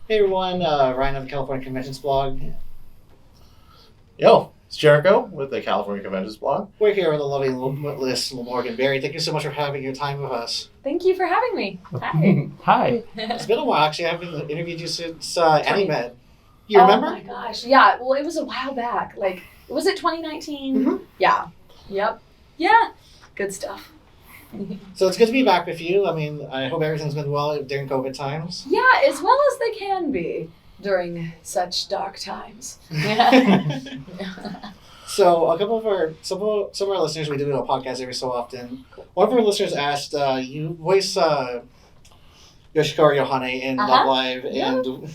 Hey everyone, Ryan of the California Conventions blog. Yo, it's Jeriko with the California Conventions blog. We're here with the lovely Liz Morgan Berry. Thank you so much for having your time with us. Thank you for having me. Hi. Hi. It's been a while, actually. I haven't interviewed you since Animed. You remember? Oh my gosh. Yeah, well, it was a while back. Like, was it 2019? Mm-hmm. Yeah. Yep. Yeah. Good stuff. So it's good to be back with you. I mean, I hope everything's been well during COVID times. Yeah, as well as they can be during such dark times. So a couple of some of our listeners, we do a podcast every so often. One of our listeners asked, you voice Yoshiko or Yohane in Love Live, and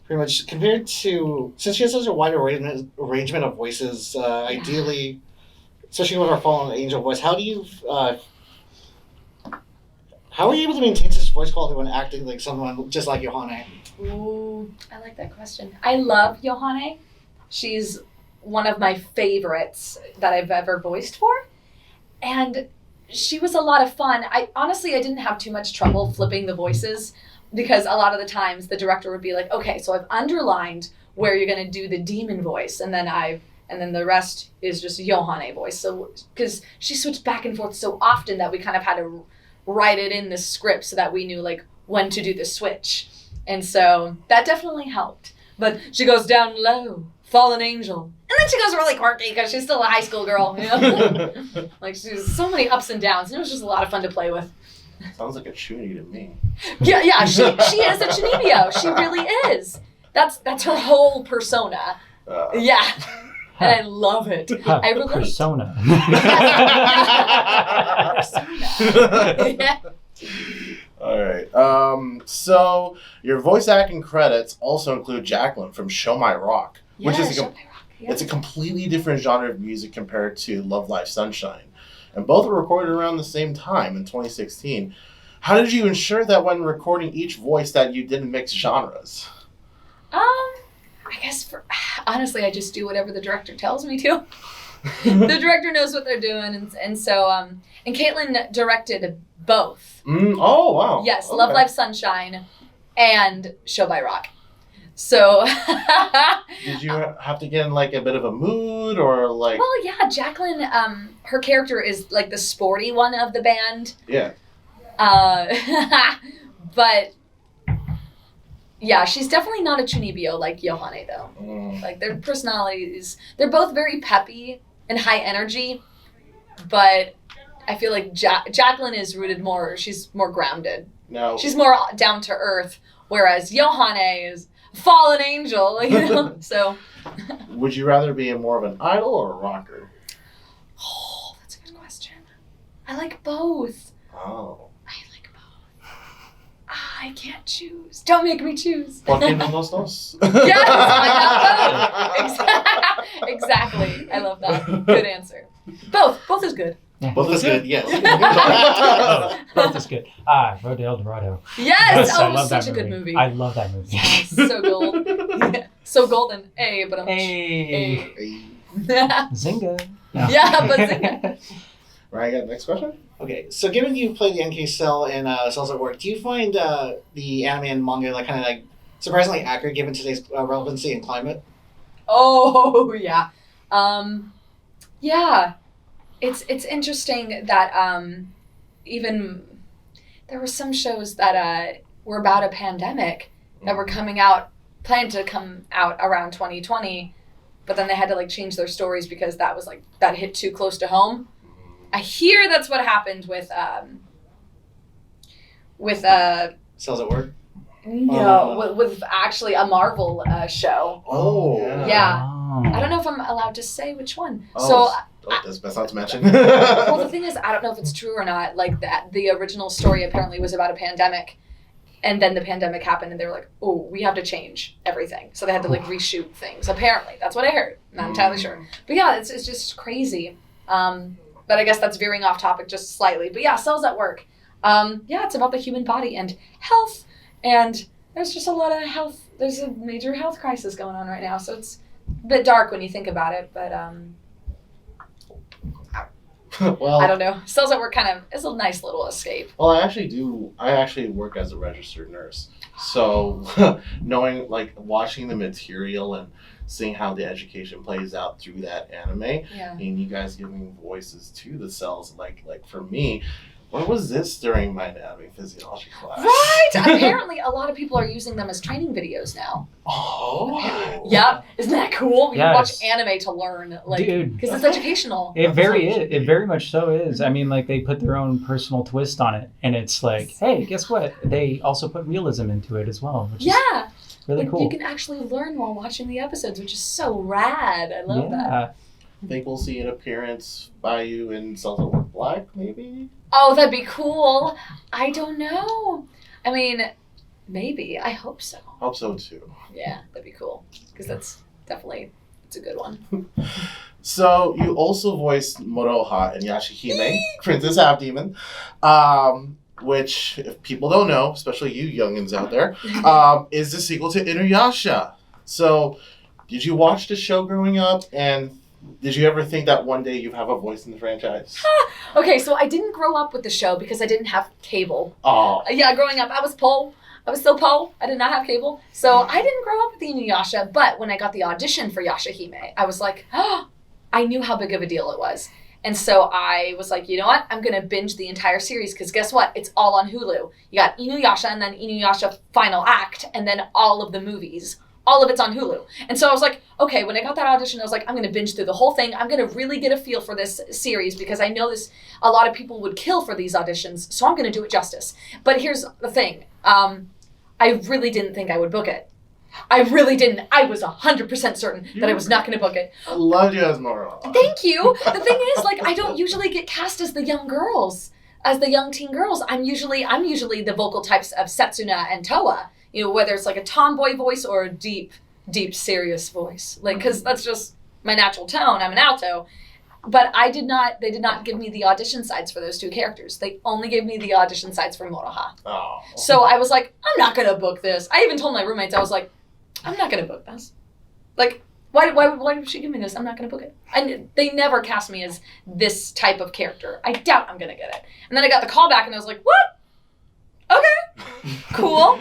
pretty much compared to, since she has such a wide arrangement of voices, ideally, especially with her fallen angel voice, how are you able to maintain such voice quality when acting like someone just like Yohane? Ooh, I like that question. I love Yohane. She's one of my favorites that I've ever voiced for. And she was a lot of fun. I didn't have too much trouble flipping the voices because a lot of the times the director would be like, okay, so I've underlined where you're going to do the demon voice. And then the rest is just Yohane voice. So, because she switched back and forth so often that we kind of had to write it in the script so that we knew like when to do the switch. And so that definitely helped. But she goes down low, fallen angel. And then she goes really quirky because she's still a high school girl, you know? Like she's so many ups and downs. And it was just a lot of fun to play with. Sounds like a chunie to me. Yeah, she is a Chunibyo. She really is. That's her whole persona. Yeah. And I love it. I relate. Persona. Persona. Yeah. All right. So your voice acting credits also include Jacqueline from Show My Rock, which is it's a completely different genre of music compared to Love Live Sunshine, and both were recorded around the same time in 2016. How did you ensure that when recording each voice that you didn't mix genres? I guess honestly, I just do whatever the director tells me to. The director knows what they're doing, and so and Caitlin directed both. Oh wow! Yes, okay. Love Live Sunshine and Show by Rock. So did you have to get in like a bit of a mood or like? Well, yeah, Jacqueline. Her character is like the sporty one of the band. Yeah. But. Yeah, she's definitely not a Chunibyo like Yohane, though. Like, their personalities, they're both very peppy and high energy, but I feel like Jacqueline is rooted more, she's more grounded. No. She's more down to earth, whereas Yohane is fallen angel, you know? So. Would you rather be more of an idol or a rocker? Oh, that's a good question. I like both. Oh. I can't choose. Don't make me choose. ¿Por qué no los dos? Yes, I got both. Exactly. I love that. Good answer. Both. Both is good. Yeah. Both is good, yes. Both is good. Road to El Dorado. Yes. I Oh, love such that a good movie. I love that movie. Yes, so gold. Yeah. So golden. But I'm Hey. Yeah, Zynga. but Zynga. Right, got the next question? Okay, so given you played the NK Cell in Cells at Work, do you find the anime and manga like kind of like surprisingly accurate given today's relevancy and climate? Oh yeah, yeah. It's interesting that even there were some shows that were about a pandemic that were planned to come out around 2020, but then they had to like change their stories because that was like that hit too close to home. I hear that's what happened with Cells at Work? No, with actually a Marvel show. Oh. Yeah. Oh. I don't know if I'm allowed to say which one. Oh, that's best not to mention. Well, the thing is, I don't know if it's true or not. Like that, the original story apparently was about a pandemic, and then the pandemic happened, and they were like, "Oh, we have to change everything." So they had to like reshoot things. Apparently, that's what I heard. Not entirely sure, but yeah, it's just crazy. But I guess that's veering off topic just slightly. But yeah, Cells at Work. Yeah, it's about the human body and health, and there's just a lot of health. There's a major health crisis going on right now, so it's a bit dark when you think about it. But Well, I don't know. Cells at work is a nice little escape. Well, I actually work as a registered nurse. So knowing, like, watching the material and seeing how the education plays out through that anime, and you guys giving voices to the cells, like for me, where was this during my anatomy physiology class? Right! Apparently, a lot of people are using them as training videos now. Oh. Yeah. Isn't that cool? You can watch Yes. anime to learn. Dude. Because it's educational. It very much so is. I mean, like, they put their own personal twist on it, and it's like, hey, guess what? They also put realism into it as well, which is really cool. You can actually learn while watching the episodes, which is so rad. I love that. Think we'll see an appearance by you in Cells at Work Black, maybe? Oh, that'd be cool. I don't know. I mean, maybe. I hope so. Hope so too. Yeah, that'd be cool. Because it's a good one. So you also voiced Moroha in Yashahime, Princess Half Demon, which, if people don't know, especially you youngins out there, is the sequel to InuYasha. So, did you watch the show growing up, and did you ever think that one day you'd have a voice in the franchise? Okay, so I didn't grow up with the show because I didn't have cable. Oh. Yeah, growing up, I was Pole. I was still Pole. I did not have cable. So I didn't grow up with the InuYasha, but when I got the audition for Yashahime, I was like, I knew how big of a deal it was. And so I was like, you know what? I'm going to binge the entire series because guess what? It's all on Hulu. You got InuYasha and then InuYasha Final Act and then all of the movies. All of it's on Hulu. And so I was like, okay, when I got that audition, I was like, I'm going to binge through the whole thing. I'm going to really get a feel for this series because I know a lot of people would kill for these auditions. So I'm going to do it justice. But here's the thing. I really didn't think I would book it. I really didn't. I was 100% certain that I was not going to book it. I loved you as Moroha. Thank you. The thing is, like, I don't usually get cast as the young girls, as the young teen girls. I'm usually the vocal types of Setsuna and Toa. You know, whether it's like a tomboy voice or a deep, serious voice. Like, because that's just my natural tone. I'm an alto. But they did not give me the audition sides for those two characters. They only gave me the audition sides for Moroha. Oh. So I was like, I'm not going to book this. I even told my roommates, I was like, I'm not going to book this. Like, why would she give me this? I'm not going to book it. And they never cast me as this type of character. I doubt I'm going to get it. And then I got the call back and I was like, what? Okay. Cool.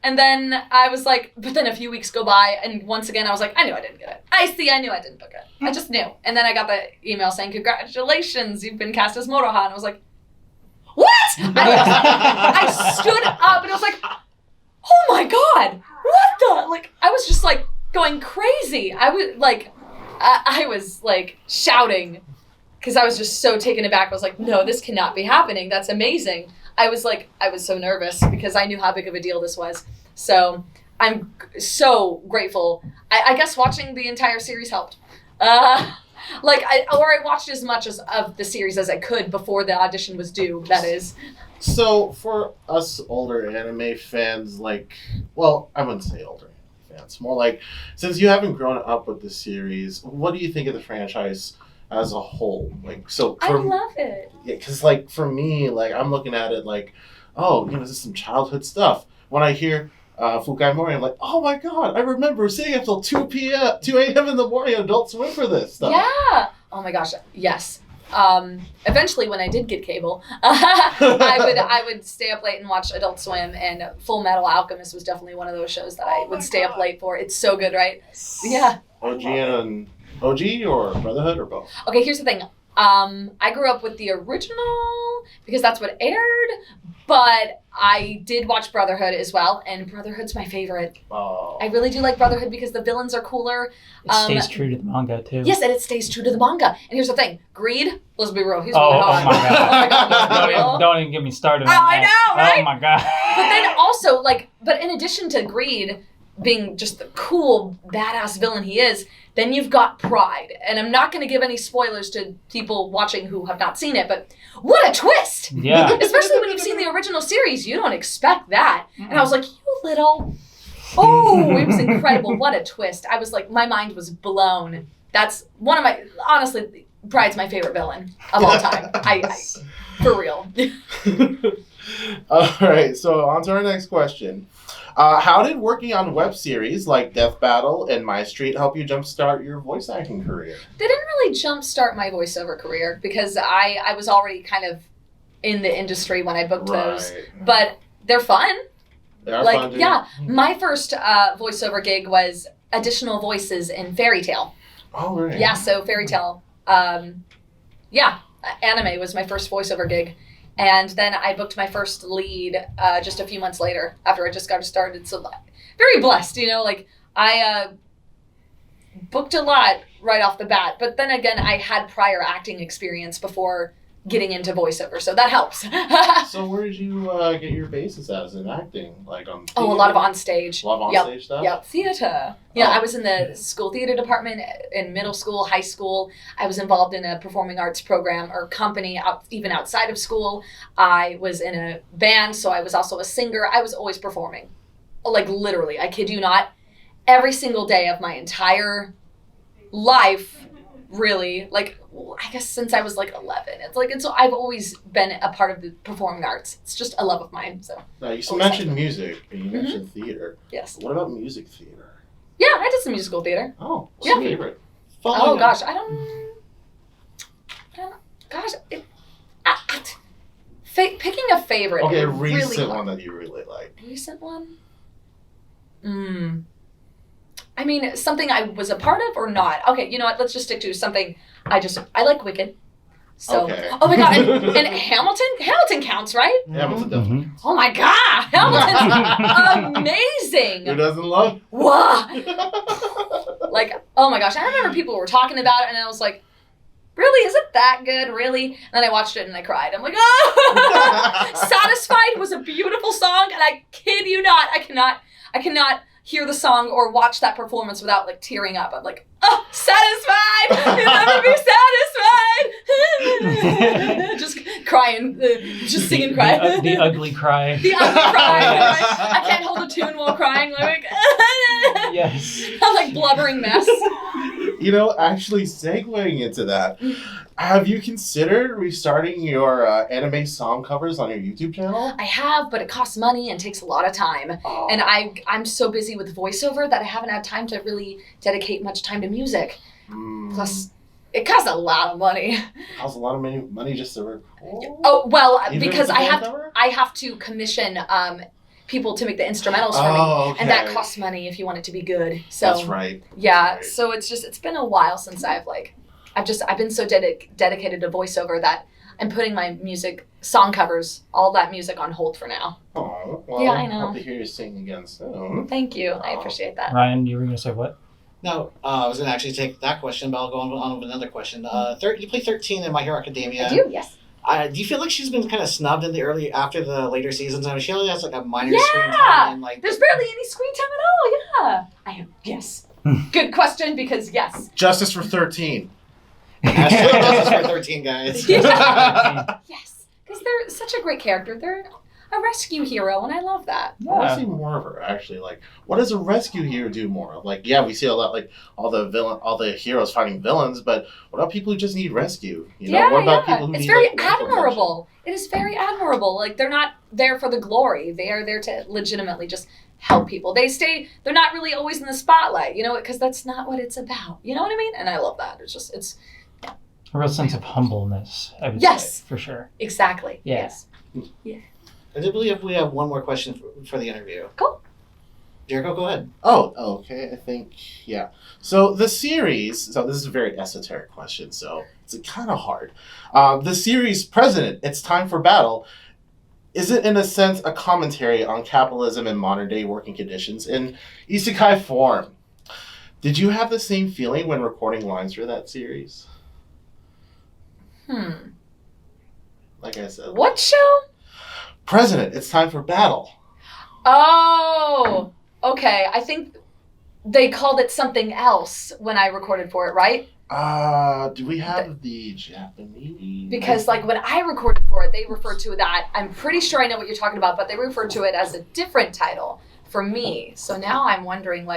And then I was like, but then a few weeks go by, and once again, I was like, I knew I didn't get it. I knew I didn't book it. I just knew. And then I got the email saying, congratulations, you've been cast as Moroha. And I was like, what? I stood up, and I was like, oh my God, what the? Like, I was just like going crazy. I was like shouting, because I was just so taken aback. I was like, no, this cannot be happening. That's amazing. I was so nervous because I knew how big of a deal this was. So I'm so grateful. I guess watching the entire series helped. I watched as much of the series as I could before the audition was due, that is. So for us older anime fans, like, well, I wouldn't say older anime fans, more like, since you haven't grown up with the series, what do you think of the franchise as a whole? Like, so I love it. Yeah, because like for me, like I'm looking at it like, oh, this is some childhood stuff. When I hear Fukai Mori, I'm like, oh my God, I remember sitting until 2 a.m. in the morning on Adult Swim for this stuff. Yeah. Oh my gosh. Yes. Eventually, when I did get cable, I would stay up late and watch Adult Swim, and Full Metal Alchemist was definitely one of those shows that I would stay up late for. It's so good, right? Yeah. OG or Brotherhood or both? Okay, here's the thing. I grew up with the original because that's what aired, but I did watch Brotherhood as well, and Brotherhood's my favorite. Oh. I really do like Brotherhood because the villains are cooler. It stays true to the manga, too. Yes, and it stays true to the manga. And here's the thing. Greed, let's be real, he's Oh really hot. my God. Oh my God, he's real. Don't even get me started on I that. know, right? Oh my God. But then also, but in addition to Greed being just the cool, badass villain he is, then you've got Pride. And I'm not going to give any spoilers to people watching who have not seen it, but what a twist! Yeah. Especially when you've seen the original series, you don't expect that. And I was like, you little... Oh, it was incredible. What a twist. I was like, my mind was blown. That's one of my... Honestly, Pride's my favorite villain of all time. I for real. All right, so on to our next question. How did working on web series like Death Battle and My Street help you jumpstart your voice acting career? They didn't really jumpstart my voiceover career because I was already kind of in the industry when I booked those. But they're fun. They are fun, dude. Yeah. My first voiceover gig was additional voices in Fairy Tale. Oh, right. Yeah, so Fairy Tale. Anime was my first voiceover gig. And then I booked my first lead just a few months later after I just got started. So very blessed, I booked a lot right off the bat. But then again, I had prior acting experience before getting into voiceover, so that helps. So where did you get your basis as in acting? Like on theater? A lot of on stage. A lot of on-stage stuff? Yep, theater. Yeah, I was in the school theater department in middle school, high school. I was involved in a performing arts program or company even outside of school. I was in a band, so I was also a singer. I was always performing. Like literally, I kid you not, every single day of my entire life, really, I guess since I was 11. I've always been a part of the performing arts. It's just a love of mine. So now you mentioned music and you mentioned theater. Yes. What about music theater? Yeah, I did some musical theater. Oh, what's your favorite? Gosh, picking a favorite. Okay, a recent one that you really like. Recent one? I mean, something I was a part of or not? Okay, you know what? Let's just stick to something I like Wicked. So, okay. Oh my God, and Hamilton? Hamilton counts, right? Hamilton definitely. Oh my God, Hamilton's amazing. Who doesn't love? Wow. Oh my gosh, I remember people were talking about it and I was like, really? Is it that good? Really? And then I watched it and I cried. I'm like, oh! Satisfied was a beautiful song and I kid you not, I cannot hear the song or watch that performance without tearing up. I'm like, oh, satisfied! You'll never be satisfied! Just crying, just singing cry. The ugly cry. The ugly cry. I can't hold a tune while crying. Yes. I'm blubbering mess. Actually segueing into that, have you considered restarting your anime song covers on your YouTube channel? I have, but it costs money and takes a lot of time. Oh. And I'm so busy with voiceover that I haven't had time to really dedicate much time to music. Plus, it costs a lot of money. It costs a lot of money just to record? Oh, well, even because I cover? have to commission people to make the instrumentals for me. Okay. And that costs money if you want it to be good. So that's right. Yeah, That's right. so it's been a while since I've been so dedicated to voiceover that I'm putting my music, song covers, all that music on hold for now. Oh, well, Yeah, I know. hope to hear you sing again soon. Thank you. I appreciate that. Ryan, you were going to say what? No, I was going to actually take that question, but I'll go on with another question. You play 13 in My Hero Academia. I do, yes. Do you feel like she's been kind of snubbed after the later seasons? I mean, she only has a minor screen time. And, there's barely any screen time at all. Yeah, I am. Yes. Good question because yes. Justice for 13. Justice for 13, guys. Yes, because they're such a great character. They're a rescue hero, and I love that. I want to see more of her, actually. What does a rescue hero do more of? We see a lot, all the heroes fighting villains, but what about people who just need rescue? What about people who it's need, very medical admirable. It is very admirable. They're not there for the glory. They are there to legitimately just help people. They're not really always in the spotlight, because that's not what it's about. You know what I mean? And I love that. It's a real sense of humbleness, I would say, for sure. Exactly. Yeah. Yes. Yeah. I do believe we have one more question for the interview. Cool. Jeriko, go ahead. Oh, okay. I think, yeah. So the series, this is a very esoteric question, so it's kind of hard. The series President, It's Time for Battle, is it in a sense a commentary on capitalism and modern day working conditions in isekai form? Did you have the same feeling when recording lines for that series? Like I said. What show? President, It's Time for Battle. Oh, okay. I think they called it something else when I recorded for it, right? Do we have the Japanese? Because when I recorded for it, they referred to that. I'm pretty sure I know what you're talking about, but they referred to it as a different title for me. So now I'm wondering,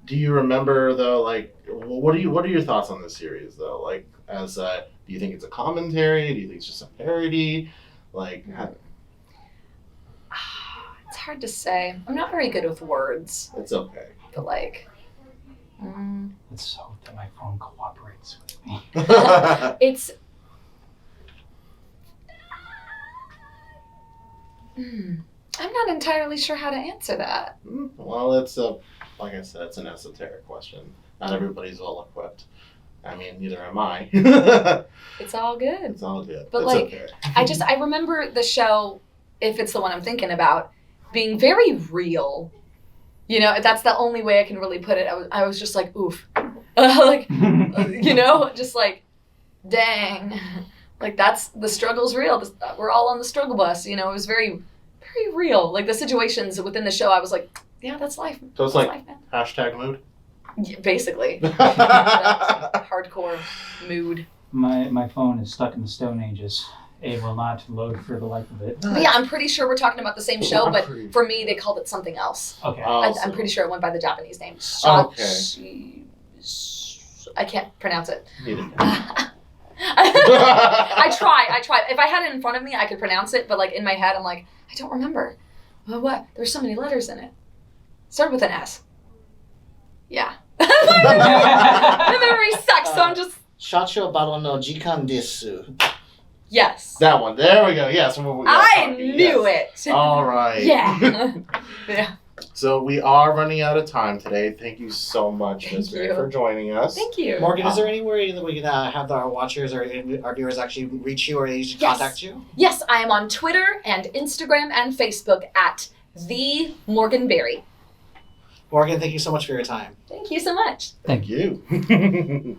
do you remember though? What are your thoughts on this series though? Do you think it's a commentary? Do you think it's just a parody? hard to say. I'm not very good with words. It's okay. But like, Let's so hope that my phone cooperates with me. it's. I'm not entirely sure how to answer that. Well, it's like I said, it's an esoteric question. Not everybody's well equipped. I mean, neither am I. It's all good. It's all good. But it's like, okay. I remember the show, if it's the one I'm thinking about, being very real. You know, that's the only way I can really put it. I was just like, oof. Like, you know, just like, dang. Like, the struggle's real. We're all on the struggle bus. You know, it was very, very real. Like, the situations within the show, I was like, yeah, that's life. So it's that's like, life, man. hashtag mood? Yeah, basically. Hardcore mood. My phone is stuck in the Stone Ages. It will not load for the life of it. But yeah, I'm pretty sure we're talking about the same show, but for me, they called it something else. Okay. I'm pretty sure it went by the Japanese name. I can't pronounce it. I try. If I had it in front of me, I could pronounce it, but like in my head, I'm like, I don't remember. Well, what? There's so many letters in it. Started with an S. Yeah. My memory sucks, so I'm just... Shacho Baro no Jikan desu. Yes. That one. There we go. Yes. I knew it. All right. Yeah. Yeah. So we are running out of time today. Thank you so much, Ms. Mary, you. for joining us. Thank you. Morgan, is there anywhere that we can have our watchers or our viewers actually reach you or they should contact you? Yes, I am on Twitter and Instagram and Facebook at the Morgan Berry. Morgan, thank you so much for your time. Thank you so much. Thank you.